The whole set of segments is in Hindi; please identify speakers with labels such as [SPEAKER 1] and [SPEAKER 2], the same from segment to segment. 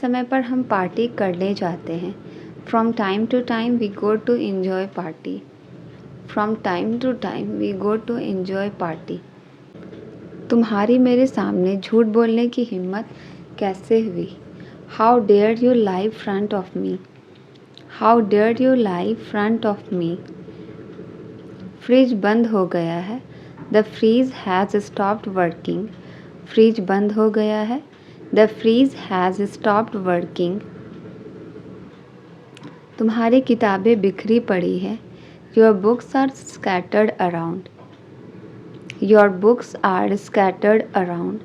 [SPEAKER 1] समय पर हम पार्टी करने जाते हैं। From time to time we go to enjoy party. From time to time we go to enjoy party. तुम्हारी मेरे सामने झूठ बोलने की हिम्मत कैसे हुई? How dare you lie front of me? How dare you lie front of me? Fridge बंद हो गया है। The fridge has stopped working. Fridge बंद हो गया है। The fridge has stopped working. तुम्हारी किताबें बिखरी पड़ी हैं। Your books are scattered around. Your books are scattered around.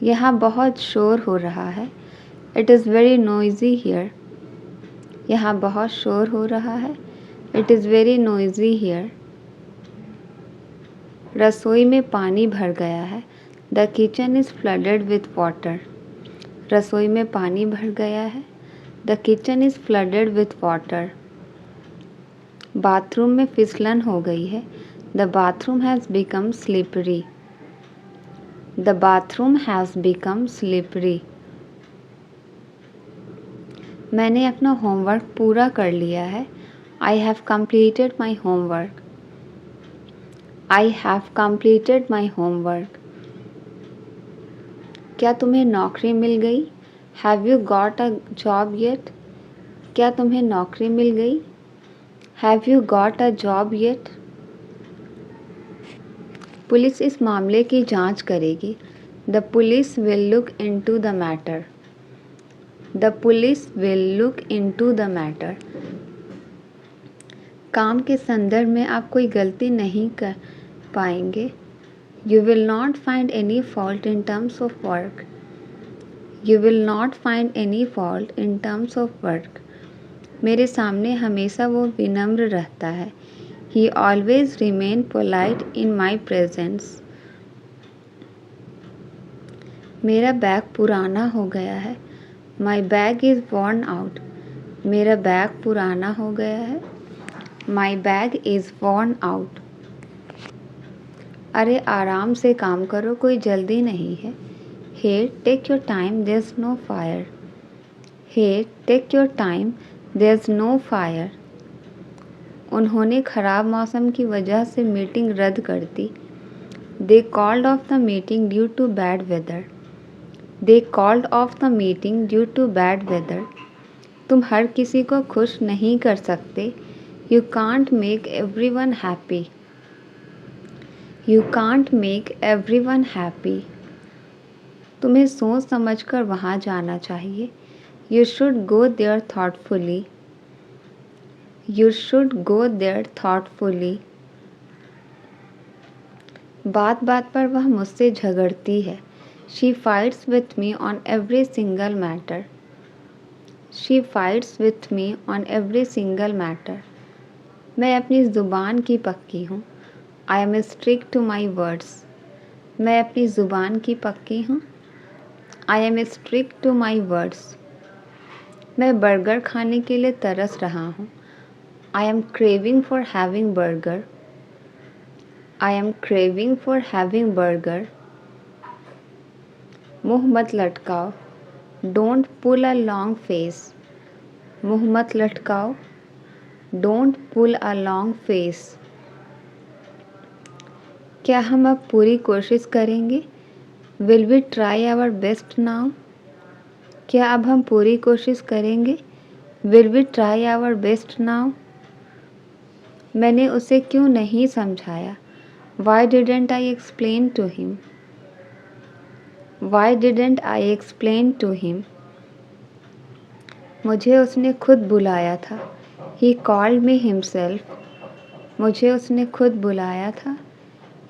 [SPEAKER 1] यहाँ बहुत शोर हो रहा है। It is very noisy here. यहाँ बहुत शोर हो रहा है। It is very noisy here. रसोई में पानी भर गया है। The kitchen is flooded with water. रसोई में पानी भर गया है। The kitchen is flooded with water. Bathroom में फिसलन हो गई है। The bathroom has become slippery. The bathroom has become slippery. मैंने अपना होमवर्क पूरा कर लिया है। I have completed my homework. I have completed my homework. क्या तुम्हें नौकरी मिल गई? Have you got a job yet? क्या तुम्हें नौकरी मिल गई? Have you got a job yet? Police इस मामले की जांच करेगी। The police will look into the matter. The police will look into the matter. काम के संदर्भ में आप कोई गलती नहीं कर पाएंगे। You will not find any fault in terms of work. You will not find any fault in terms of work. मेरे सामने हमेशा वो विनम्र रहता है। He always remain polite in my presence. मेरा बैग पुराना हो गया है। My bag is worn out. मेरा बैग पुराना हो गया है। My bag is worn out. अरे आराम से काम करो, कोई जल्दी नहीं है। Hey, take your time, there's no fire. Hey, take your time, there's no fire. उन्होंने ख़राब मौसम की वजह से मीटिंग रद्द कर दी। They called off the meeting due to bad weather. They called off the meeting due to bad weather. तुम हर किसी को खुश नहीं कर सकते। You can't make everyone happy. You can't make everyone happy. तुम्हें सोच समझकर वहाँ जाना चाहिए। You should go there thoughtfully. You should go there thoughtfully. बात बात पर वह मुझसे झगड़ती है। She fights with me on every single matter. She fights with me on every single matter. मैं अपनी ज़ुबान की पक्की हूँ। I am strict to my words. मैं अपनी ज़ुबान की पक्की हूँ। I am strict to my words. मैं बर्गर खाने के लिए तरस रहा हूँ। I am craving for having burger. I am craving for having burger. मुँह मत लटकाओ। Don't pull a long face. मुँह मत लटकाओ। Don't pull a long face. क्या हम अब पूरी कोशिश करेंगे? Will we try our best now? क्या अब हम पूरी कोशिश करेंगे? Will we try our best now? मैंने उसे क्यों नहीं समझाया? Why didn't I explain to him? Why didn't I explain to him? मुझे उसने खुद बुलाया था। He called me himself. मुझे उसने खुद बुलाया था।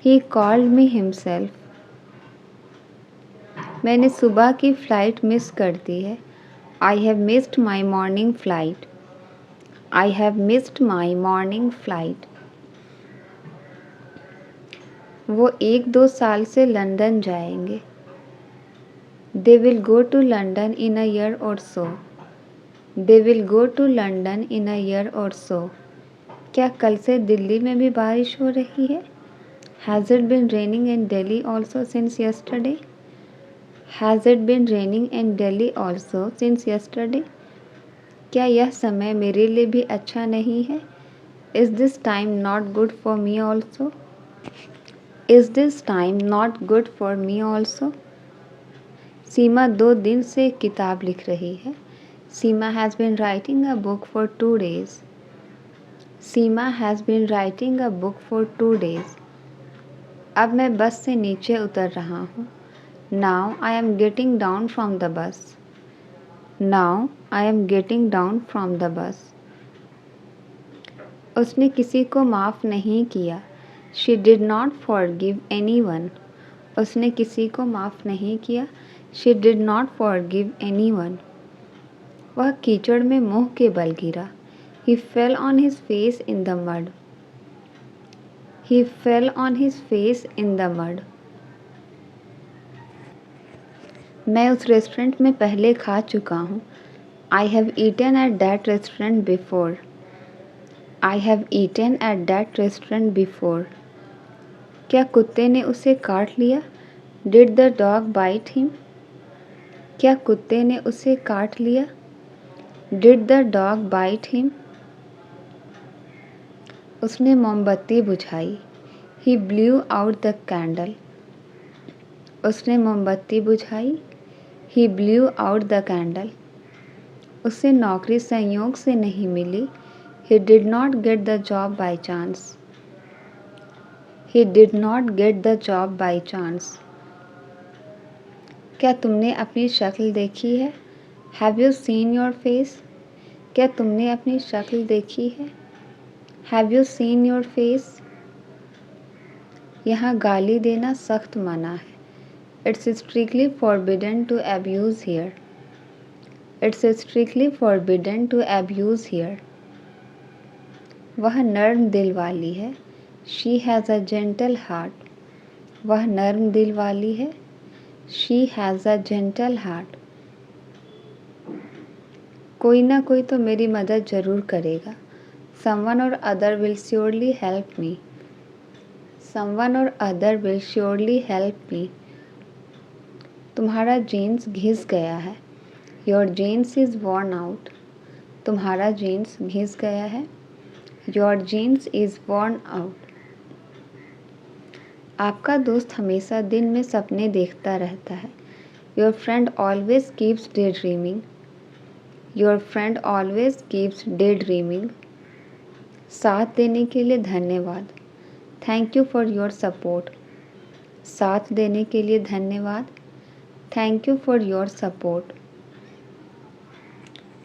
[SPEAKER 1] He called me himself. मैंने सुबह की फ़्लाइट मिस कर दी है। I have missed my morning flight. I have missed my morning flight. वो 1-2 साल से लंदन जाएंगे। They will go to London in a year or so. They will go to London in a year or so. क्या कल से दिल्ली में भी बारिश हो रही है? Has it been raining in Delhi also since yesterday? Has it been raining in Delhi also since yesterday? क्या यह समय मेरे लिए भी अच्छा नहीं है? Is this time not good for me also? Is this time not good for me also? Seema 2 दिन से किताब लिख रही है। Seema has been writing a book for 2 days. Seema has been writing a book for 2 days. अब मैं बस से नीचे उतर रहा हूँ। Now I am getting down from the bus. Now I am getting down from the bus. उसने किसी को माफ़ नहीं किया। She did not forgive anyone. उसने किसी को माफ़ नहीं किया। She did not forgive anyone. वह कीचड़ में मुंह के बल गिरा। He fell on his face in the mud. He fell on his face in the mud. मैं उस रेस्टोरेंट में पहले खा चुका हूँ। I have eaten at that restaurant before. I have eaten at that restaurant before. क्या कुत्ते ने उसे काट लिया? Did the dog bite him? क्या कुत्ते ने उसे काट लिया? Did the dog bite him? उसने मोमबत्ती बुझाई। He blew out the candle. उसने मोमबत्ती बुझाई। He blew out the candle. उसे नौकरी संयोग से नहीं मिली। He did not get the job by chance. He did not get the job by chance. क्या तुमने अपनी शक्ल देखी है? Have you seen your face? क्या तुमने अपनी शक्ल देखी है? Have you seen your face? यहाँ गाली देना सख्त मना है। It's strictly forbidden to abuse here. It's strictly forbidden to abuse here. वह नर्म दिल वाली है। She has a gentle heart. वह नर्म दिल वाली है। She has a gentle heart. कोई ना कोई तो मेरी मदद ज़रूर करेगा। Someone or other will surely help me. Someone or other will surely help me. तुम्हारा जीन्स घिस गया है। Your jeans is worn out. तुम्हारा जीन्स घिस गया है। Your jeans is worn out. आपका दोस्त हमेशा दिन में सपने देखता रहता है। Your friend always keeps daydreaming. Your friend always keeps daydreaming. साथ देने के लिए धन्यवाद। Thank you for your support. साथ देने के लिए धन्यवाद। Thank you for your support.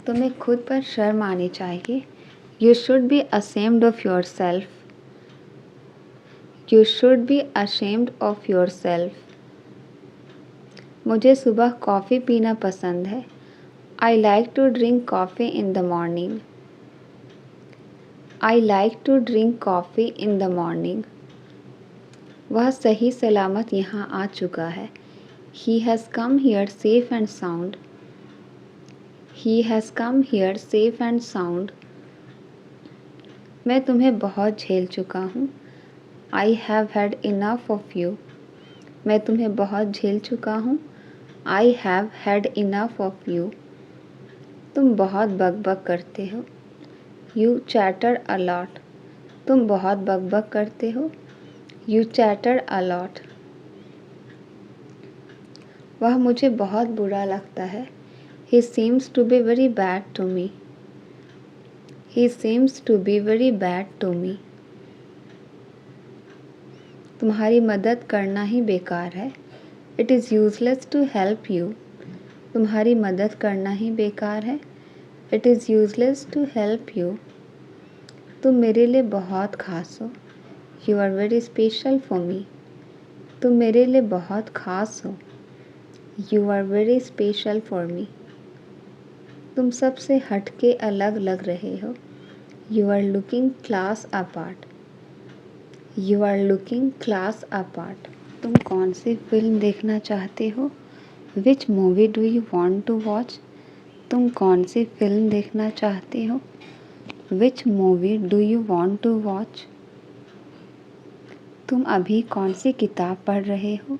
[SPEAKER 1] तुम्हें खुद पर शर्म आनी चाहिए। You should be ashamed of yourself. You should be ashamed of yourself. मुझे सुबह कॉफ़ी पीना पसंद है। I like to drink coffee in the morning. I like to drink coffee in the morning. वह सही सलामत यहाँ आ चुका है। He has come here safe and sound. He has come here safe and sound. मैं तुम्हें बहुत झेल चुका हूँ। I have had enough of you. मैं तुम्हें बहुत झेल चुका हूँ। I have had enough of you. तुम बहुत बकबक करते हो। You chatter a lot. तुम बहुत बकबक करते हो। You chatter a lot. वह मुझे बहुत बुरा लगता है। He seems to be very bad to me. He seems to be very bad to me. तुम्हारी मदद करना ही बेकार है। It is useless to help you. तुम्हारी मदद करना ही बेकार है। It is useless to help you. तुम मेरे लिए बहुत खास हो। You are very special for me. तुम मेरे लिए बहुत खास हो। You are very special for me. तुम सबसे हटके अलग लग रहे हो। You are looking class apart. You are looking class apart. तुम कौन सी फिल्म देखना चाहते हो? Which movie do you want to watch? तुम कौन सी फिल्म देखना चाहते हो? Which movie do you want to watch? तुम अभी कौन सी किताब पढ़ रहे हो?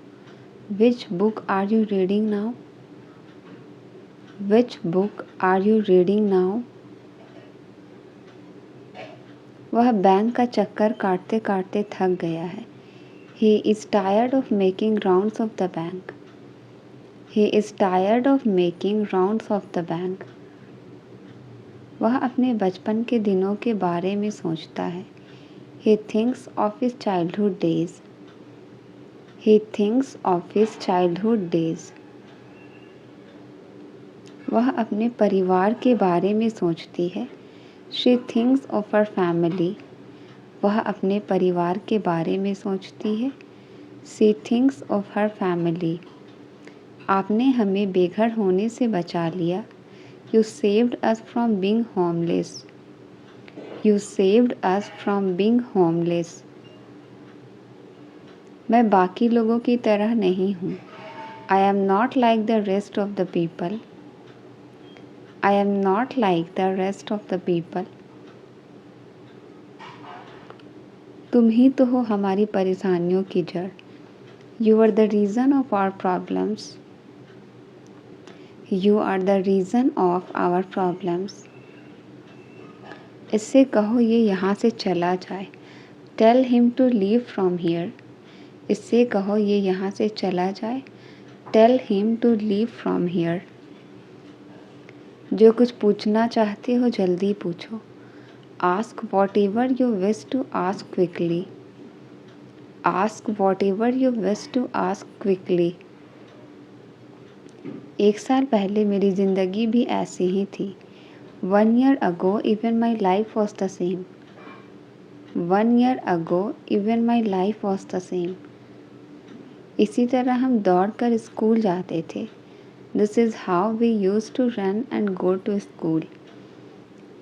[SPEAKER 1] Which book are you reading now? Which book are you reading now? वह बैंक का चक्कर काटते काटते थक गया है। He is tired of making rounds of the bank. He is tired of making rounds of the bank. वह अपने बचपन के दिनों के बारे में सोचता है। He thinks of his childhood days. He thinks of his childhood days. वह अपने परिवार के बारे में सोचती है। She thinks of her family. वह अपने परिवार के बारे में सोचती है। She thinks of her family. आपने हमें बेघर होने से बचा लिया। You saved us from being homeless. You saved us from being homeless. मैं बाकी लोगों की तरह नहीं हूँ। I am not like the rest of the people. I am not like the rest of the people. तुम ही तो हो हमारी परेशानियों की जड़। You are the reason of our problems. You are the reason of our problems. इससे कहो ये यहाँ से चला जाए। Tell him to leave from here. इससे कहो ये यहाँ से चला जाए। Tell him to leave from here. जो कुछ पूछना चाहते हो जल्दी पूछो। Ask whatever you wish to ask quickly. Ask whatever you wish to ask quickly. एक साल पहले मेरी ज़िंदगी भी ऐसी ही थी। 1 year ago even my life was the same. 1 year ago even my life was the same. इसी तरह हम दौड़कर स्कूल जाते थे। This is how we used to run and go to school.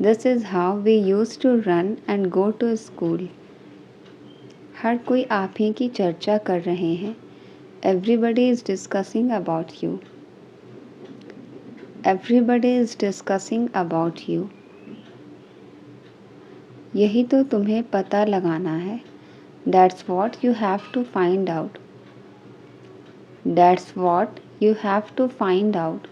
[SPEAKER 1] This is how we used to run and go to school. हर कोई आप ही की चर्चा कर रहे हैं। Everybody is discussing about you. Everybody is discussing about you. यही तो तुम्हें पता लगाना है। That's what you have to find out. That's what you have to find out.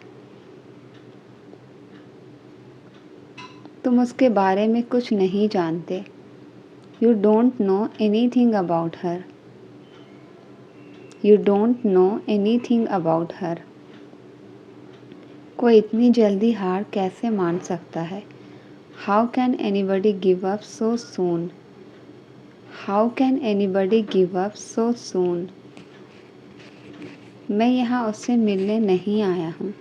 [SPEAKER 1] तुम उसके बारे में कुछ नहीं जानते। You don't know anything about her. You don't know anything about her. कोई इतनी जल्दी हार कैसे मान सकता है? How can anybody give up so soon? How can anybody give up so soon? मैं यहाँ उससे मिलने नहीं आया हूँ।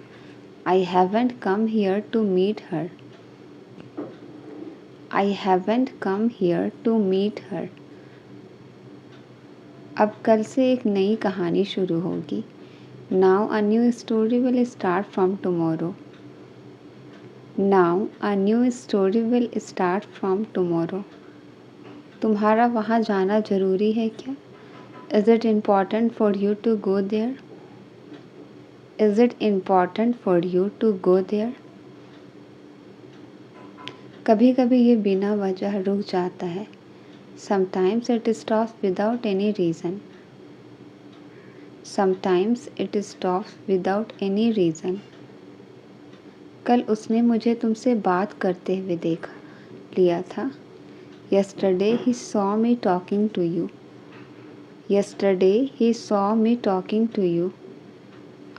[SPEAKER 1] I haven't come here to meet her. I haven't come here to meet her. अब कल से एक नई कहानी शुरू होगी। Now a new story will start from tomorrow. Now a new story will start from tomorrow. तुम्हारा वहाँ जाना ज़रूरी है क्या? Is it important for you to go there? Is it important for you to go there? कभी कभी ये बिना वजह रुक जाता है। Sometimes it stops without any reason. Sometimes it stops without any reason. कल उसने मुझे तुमसे बात करते हुए देखा लिया था। Yesterday he saw me talking to you. Yesterday he saw me talking to you.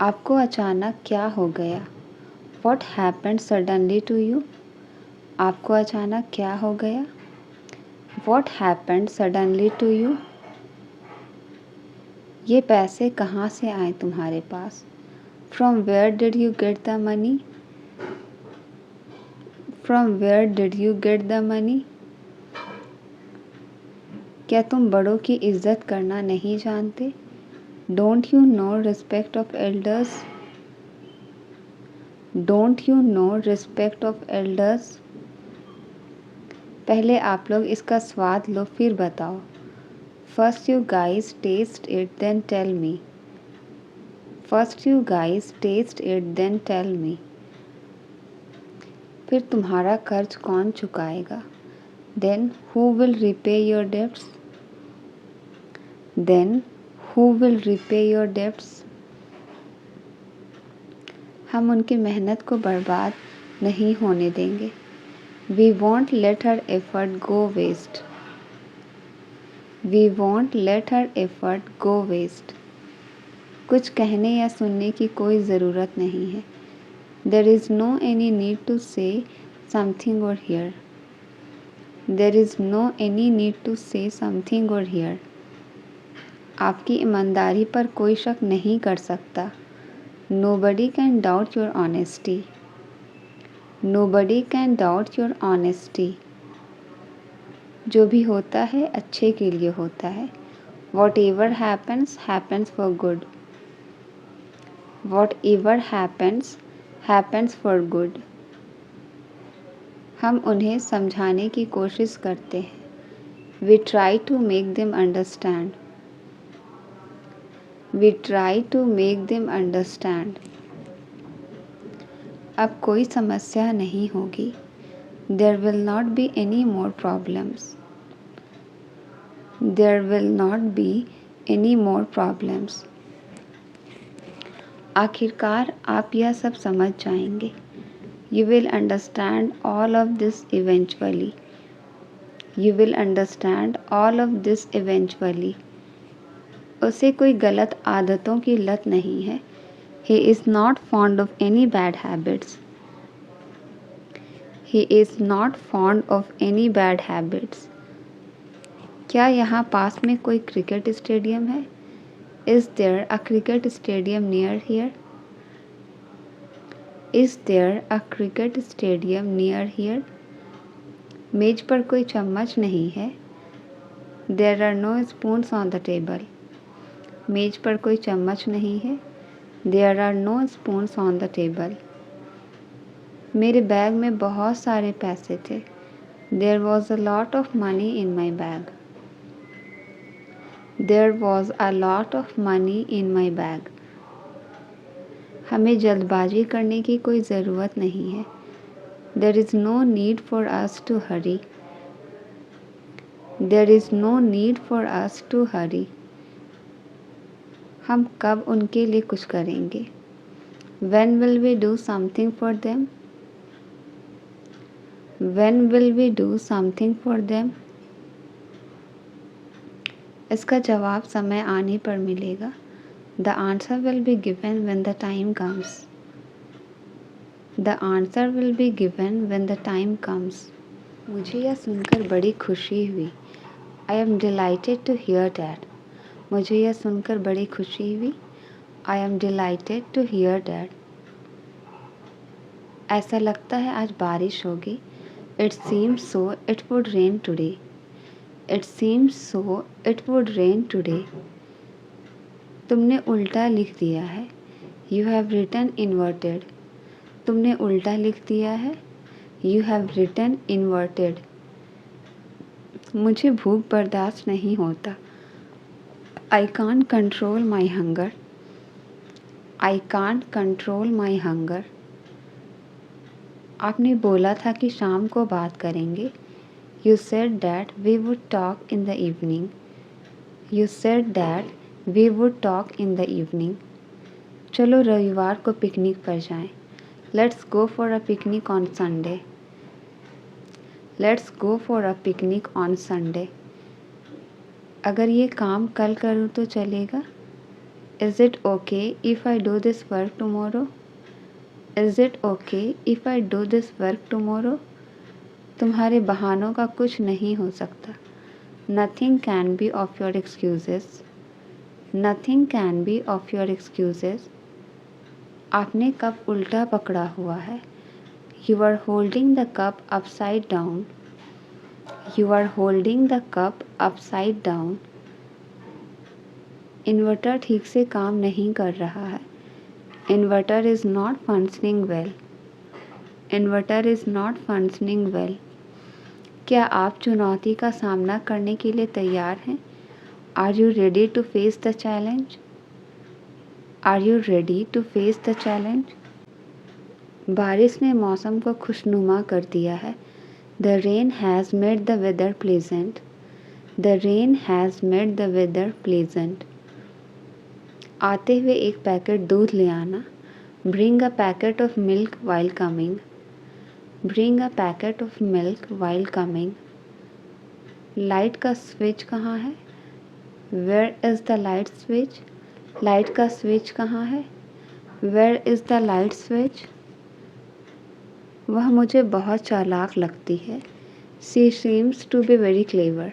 [SPEAKER 1] आपको अचानक क्या हो गया? What happened suddenly to you? आपको अचानक क्या हो गया? What happened suddenly to you? ये पैसे कहाँ से आए तुम्हारे पास? From where did you get the money? From where did you get the money? क्या तुम बड़ों की इज्जत करना नहीं जानते? Don't you know respect of elders? Don't you know respect of elders? पहले आप लोग इसका स्वाद लो फिर बताओ। First you guys taste it then tell me. First you guys taste it then tell me. फिर तुम्हारा कर्ज कौन चुकाएगा? Then who will repay your debts? Then Who will repay your debts? हम उनकी मेहनत को बर्बाद नहीं होने देंगे। We won't let her effort go waste. We won't let her effort go waste. कुछ कहने या सुनने की कोई ज़रूरत नहीं है। There is no any need to say something or hear. There is no any need to say something or hear. आपकी ईमानदारी पर कोई शक नहीं कर सकता। Nobody can doubt your honesty. Nobody can doubt your honesty. जो भी होता है अच्छे के लिए होता है। Whatever happens, happens for good. Whatever happens, happens for good. हम उन्हें समझाने की कोशिश करते हैं। We try to make them understand. We try to make them understand. अब कोई समस्या नहीं होगी। There will not be any more problems. There will not be any more problems. आखिरकार आप यह सब समझ जाएंगे। You will understand all of this eventually. You will understand all of this eventually. उसे कोई गलत आदतों की लत नहीं है। He is not fond of any bad habits. He is not fond of any bad habits. क्या यहाँ पास में कोई क्रिकेट स्टेडियम है? Is there a cricket stadium near here? Is there a cricket stadium near here? मेज पर कोई चम्मच नहीं है। There are no spoons on the table. मेज पर कोई चम्मच नहीं है। There are no spoons on the table. मेरे बैग में बहुत सारे पैसे थे। There was a lot of money in my bag. There was a lot of money in my bag. हमें जल्दबाजी करने की कोई ज़रूरत नहीं है। There is no need for us to hurry. There is no need for us to hurry. हम कब उनके लिए कुछ करेंगे? When will we do something for them? When will we do something for them? इसका जवाब समय आने पर मिलेगा। The answer will be given when the time comes. The answer will be given when the time comes. मुझे यह सुनकर बड़ी खुशी हुई। I am delighted to hear that. मुझे यह सुनकर बड़ी खुशी हुई। I am delighted to hear that. ऐसा लगता है आज बारिश होगी। It seems so it would rain today. It seems so it would rain today. तुमने उल्टा लिख दिया है। You have written inverted. तुमने उल्टा लिख दिया है। You have written inverted. मुझे भूख बर्दाश्त नहीं होता। I can't control my hunger. I can't control my hunger. आपने बोला था कि शाम को बात करेंगे। You said that we would talk in the evening. You said that we would talk in the evening. चलो रविवार को पिकनिक पर जाएं। Let's go for a picnic on Sunday. Let's go for a picnic on Sunday. अगर ये काम कल करूँ तो चलेगा? Is it okay if I do this work tomorrow? Is it okay if I do this work tomorrow? तुम्हारे बहानों का कुछ नहीं हो सकता। Nothing can be of your excuses. Nothing can be of your excuses. आपने कप उल्टा पकड़ा हुआ है। You are holding the cup upside down. You are holding the cup upside down. Inverter ठीक से काम नहीं कर रहा है। Inverter is not functioning well. Inverter is not functioning well. क्या आप चुनौती का सामना करने के लिए तैयार हैं? Are you ready to face the challenge? Are you ready to face the challenge? बारिश ने मौसम को खुशनुमा कर दिया है। The rain has made the weather pleasant. The rain has made the weather pleasant. आते हुए एक पैकेट दूध ले आना। Bring a packet of milk while coming. Bring a packet of milk while coming. Light का स्विच कहाँ है? Where is the light switch? Light का स्विच कहाँ है? Where is the light switch? वह मुझे बहुत चालाक लगती है। She seems to be very clever.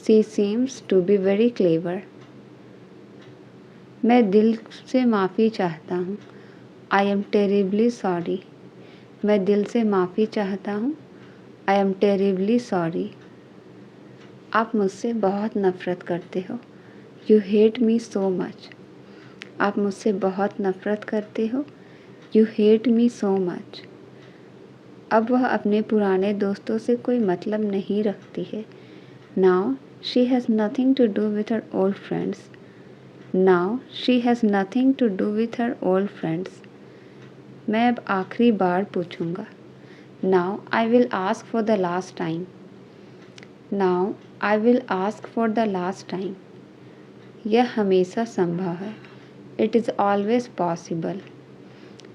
[SPEAKER 1] She seems to be very clever. मैं दिल से माफ़ी चाहता हूँ। I am terribly sorry. मैं दिल से माफ़ी चाहता हूँ। I am terribly sorry. आप मुझसे बहुत नफ़रत करते हो। You hate me so much. आप मुझसे बहुत नफ़रत करते हो। You hate me so much. अब वह अपने पुराने दोस्तों से कोई मतलब नहीं रखती है। Now she has nothing to do with her old friends. Now she has nothing to do with her old friends. मैं अब आखिरी बार पूछूंगा। Now I will ask for the last time. Now I will ask for the last time. यह हमेशा संभव है। It is always possible.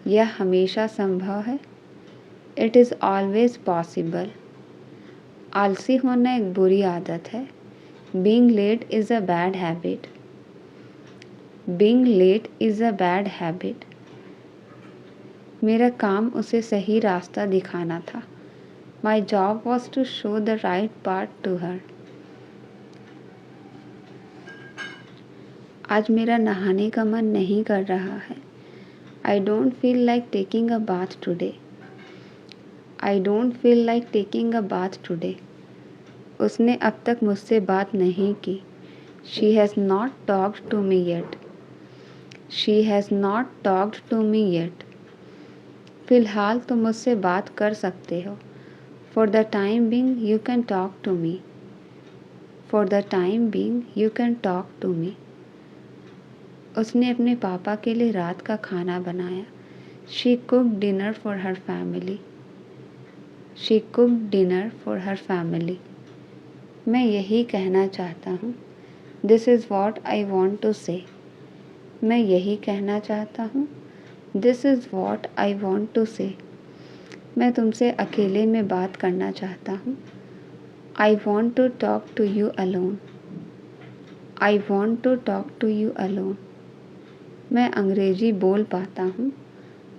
[SPEAKER 1] यह हमेशा संभव है। It is always possible. आलसी होना एक बुरी आदत है। Being late is a bad habit. Being late is a bad habit. मेरा काम उसे सही रास्ता दिखाना था। My job was to show the right path to her. आज मेरा नहाने का मन नहीं कर रहा है। I don't feel like taking a bath today. I don't feel like taking a bath today. उसने अब तक मुझसे बात नहीं की। She has not talked to me yet. She has not talked to me yet. फ़िलहाल तुम मुझसे बात कर सकते हो। For the time being you can talk to me. For the time being you can talk to me. उसने अपने पापा के लिए रात का खाना बनाया। She cooked dinner for her family. She cooked dinner for her family. मैं यही कहना चाहता हूँ। This is what I want to से। मैं यही कहना चाहता हूँ। This is what I want to से। मैं तुमसे अकेले में बात करना चाहता हूँ। I want to talk to you alone. I want to talk to you alone. मैं अंग्रेजी बोल पाता हूँ।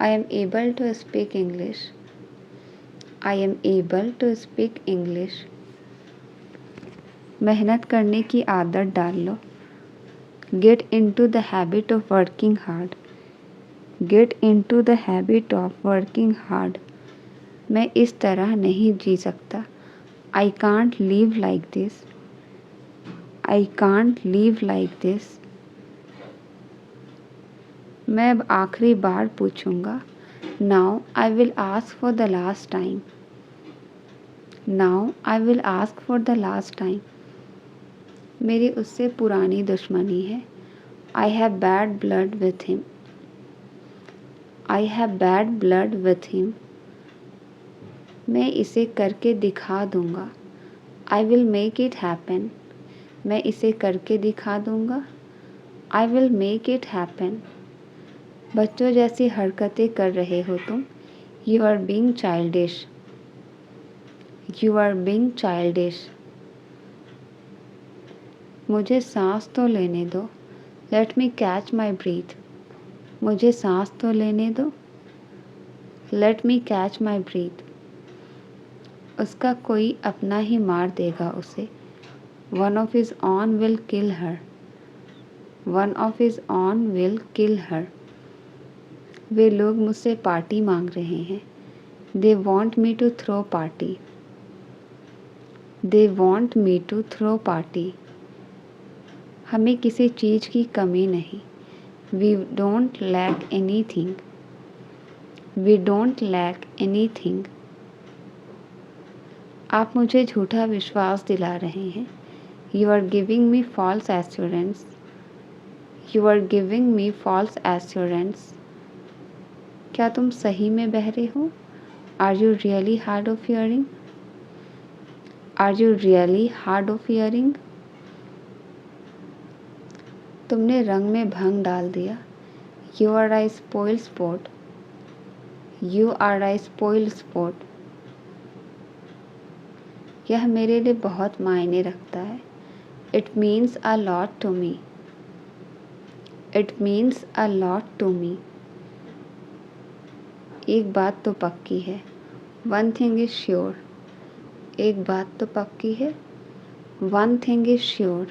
[SPEAKER 1] I am able to speak English. I am able to speak English. मेहनत करने की आदत डाल लो। Get into the habit of working hard. Get into the habit of working hard. मैं इस तरह नहीं जी सकता। I can't live like this. I can't live like this. मैं अब आखिरी बार पूछूंगा। Now I will ask for the last time. Now I will ask for the last time. मेरी उससे पुरानी दुश्मनी है। I have bad blood with him. I have bad blood with him. मैं इसे करके दिखा दूंगा। I will make it happen. मैं इसे करके दिखा दूंगा। I will make it happen. बच्चों जैसी हरकतें कर रहे हो तुम। You are being childish. You are being childish. मुझे सांस तो लेने दो। Let me catch my breath. मुझे सांस तो लेने दो। Let me catch my breath. उसका कोई अपना ही मार देगा उसे। One of his own will kill her. One of his own will kill her. वे लोग मुझसे पार्टी मांग रहे हैं। They want me to throw party. They want me to throw party. हमें किसी चीज़ की कमी नहीं। We don't lack anything. We don't lack anything. आप मुझे झूठा विश्वास दिला रहे हैं। You are giving me false assurance. You are giving me false assurance. क्या तुम सही में बहरे हो? Are you really hard of hearing? Are you really hard of hearing? तुमने रंग में भंग डाल दिया। You are a spoiled sport. You are a spoiled sport. यह मेरे लिए बहुत मायने रखता है। It means a lot to me. It means a lot to me. एक बात तो पक्की है। One thing is sure. एक बात तो पक्की है। One thing is sure.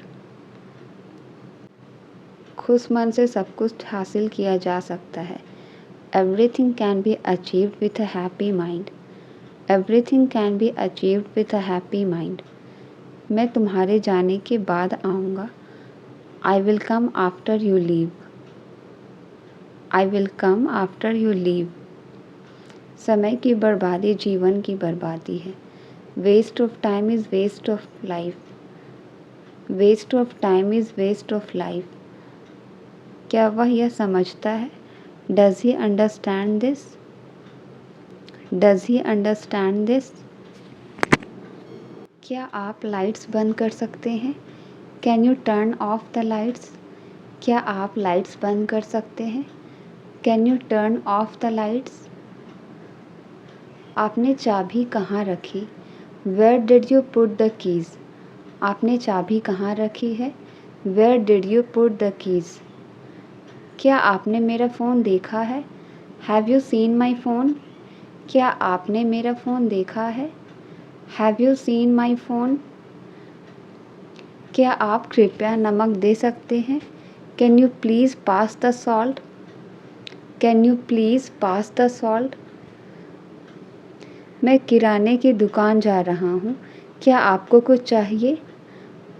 [SPEAKER 1] खुश मन से सब कुछ हासिल किया जा सकता है। Everything can be achieved with a happy mind. Everything can be achieved with a happy mind. मैं तुम्हारे जाने के बाद आऊँगा। I will come after you leave. I will come after you leave. समय की बर्बादी जीवन की बर्बादी है। Waste of time is waste of life. Waste of time is waste of life. क्या वह यह समझता है? Does he understand this? Does he understand this? क्या आप लाइट्स बंद कर सकते हैं? Can you turn off the lights? क्या आप लाइट्स बंद कर सकते हैं? Can you turn off the lights? आपने चाबी कहाँ रखी? Where did you put the keys? आपने चाबी कहाँ रखी है? Where did you put the keys? क्या आपने मेरा फ़ोन देखा है? Have you seen my phone? क्या आपने मेरा फ़ोन देखा है? Have you seen my phone? क्या आप कृपया नमक दे सकते हैं? Can you please pass the salt? Can you please pass the salt? मैं किराने की दुकान जा रहा हूँ। क्या आपको कुछ चाहिए?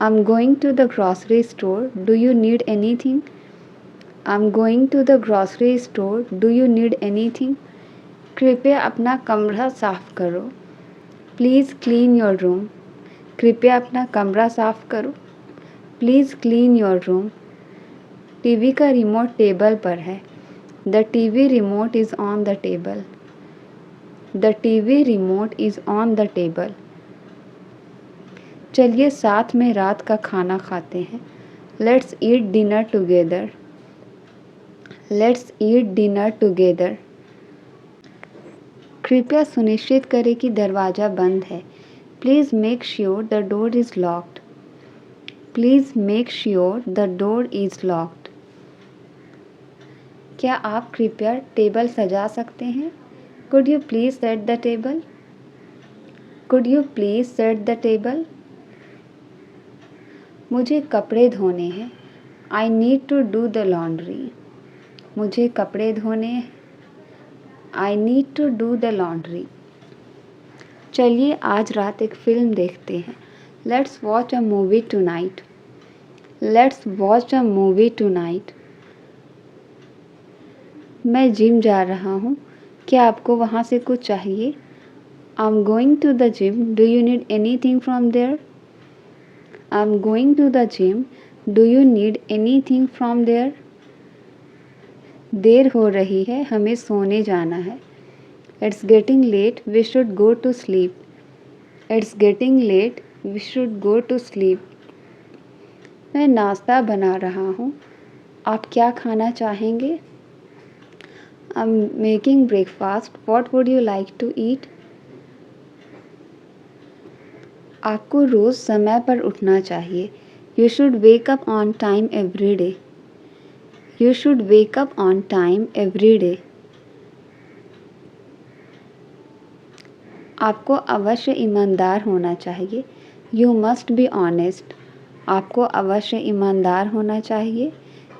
[SPEAKER 1] I'm going to the grocery store. Do you need anything? I'm going to the grocery store. Do you need anything? कृपया अपना कमरा साफ़ करो। Please clean your room. कृपया अपना कमरा साफ़ करो। Please clean your room. TV का रिमोट टेबल पर है। The TV remote is on the table. The TV remote is on the table. चलिए साथ में रात का खाना खाते हैं। Let's eat dinner together. Let's eat dinner together. कृपया सुनिश्चित करें कि दरवाज़ा बंद है। Please make sure the door is locked. Please make sure the door is locked. क्या आप कृपया टेबल सजा सकते हैं? Could you please set the table? Could you please set the table? मुझे कपड़े धोने हैं। I need to do the laundry. मुझे कपड़े धोने हैं। I need to do the laundry. चलिए आज रात एक फ़िल्म देखते हैं। Let's watch a movie tonight. Let's watch a movie tonight. मैं जिम जा रहा हूँ। क्या आपको वहाँ से कुछ चाहिए? I'm going to the gym. Do you need anything from there? I'm going to the gym. Do you need anything from there? देर हो रही है, हमें सोने जाना है। It's getting late. We should go to sleep. It's getting late. We should go to sleep. मैं नाश्ता बना रहा हूँ। आप क्या खाना चाहेंगे? I'm making breakfast. What would you like to eat? आपको रोज़ समय पर उठना चाहिए। You should wake up on time every day. You should wake up on time every day. आपको अवश्य ईमानदार होना चाहिए। You must be honest. आपको अवश्य ईमानदार होना चाहिए।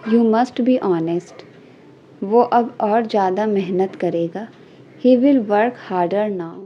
[SPEAKER 1] You must be honest. वो अब और ज़्यादा मेहनत करेगा। He will work harder now.